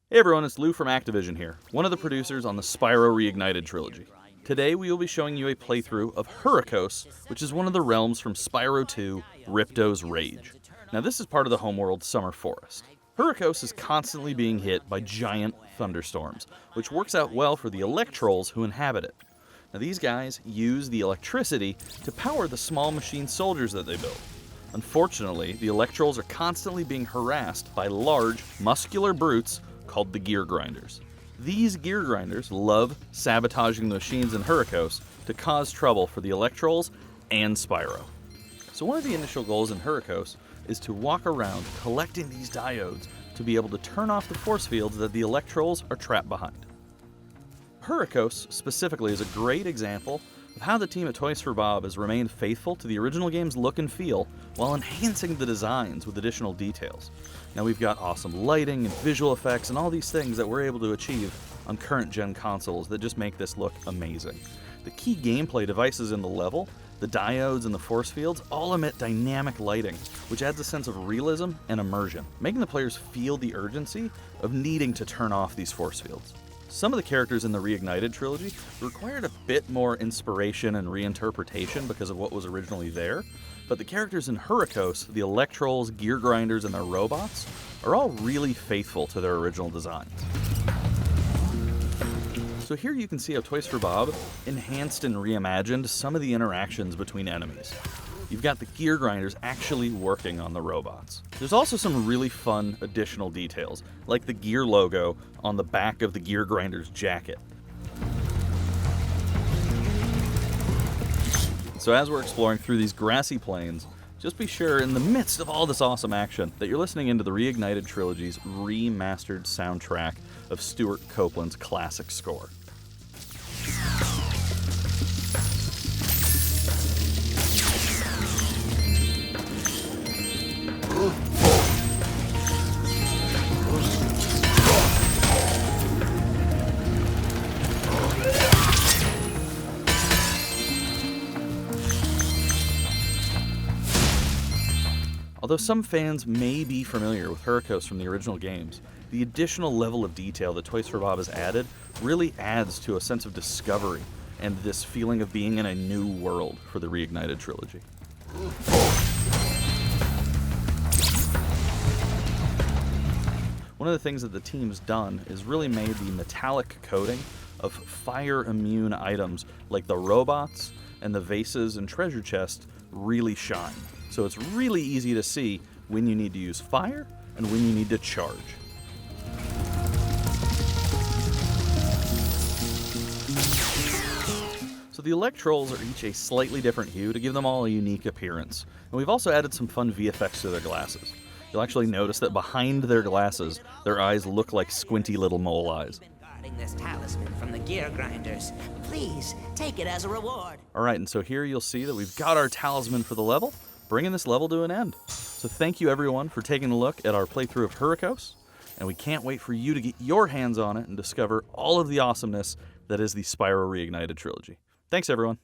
Hey everyone, it's Lou from Activision here, one of the producers on the Spyro Reignited Trilogy. Today we will be showing you a playthrough of Hurricos, which is one of the realms from Spyro 2, Ripto's Rage. Now this is part of the homeworld Summer Forest. Hurricos is constantly being hit by giant thunderstorms, which works out well for the Electrolls who inhabit it. Now these guys use the electricity to power the small machine soldiers that they build. Unfortunately, the Electrolls are constantly being harassed by large, muscular brutes called the Gear Grinders. These Gear Grinders love sabotaging the machines in Hurricos to cause trouble for the Electrolls and Spyro. So one of the initial goals in Hurricos is to walk around collecting these diodes to be able to turn off the force fields that the Electrolls are trapped behind. Hurricos specifically is a great example of how the team at Toys for Bob has remained faithful to the original game's look and feel while enhancing the designs with additional details. Now we've got awesome lighting and visual effects and all these things that we're able to achieve on current gen consoles that just make this look amazing. The key gameplay devices in the level, the diodes and the force fields, all emit dynamic lighting, which adds a sense of realism and immersion, making the players feel the urgency of needing to turn off these force fields. Some of the characters in the Reignited Trilogy required a bit more inspiration and reinterpretation because of what was originally there, but the characters in Hurricos, the Electrolls, Gear Grinders, and their robots, are all really faithful to their original designs. So here you can see how Toys for Bob enhanced and reimagined some of the interactions between enemies. You've got the Gear Grinders actually working on the robots. There's also some really fun additional details, like the Gear logo on the back of the Gear Grinders jacket. So as we're exploring through these grassy plains, just be sure in the midst of all this awesome action that you're listening into the Reignited Trilogy's remastered soundtrack of Stuart Copeland's classic score. Although some fans may be familiar with Hurricos from the original games, the additional level of detail that Toys for Bob has added really adds to a sense of discovery and this feeling of being in a new world for the Reignited Trilogy. One of the things that the team's done is really made the metallic coating of fire-immune items like the robots and the vases and treasure chest really shine. So it's really easy to see when you need to use fire and when you need to charge. So the Electrolls are each a slightly different hue to give them all a unique appearance. And we've also added some fun VFX to their glasses. You'll actually notice that behind their glasses, their eyes look like squinty little mole eyes. This talisman from the Gear Grinders. Please, take it as a reward. Alright, and so here you'll see that we've got our talisman for the level, bringing this level to an end. So thank you everyone for taking a look at our playthrough of Hurricos, and we can't wait for you to get your hands on it and discover all of the awesomeness that is the Spyro Reignited Trilogy. Thanks everyone.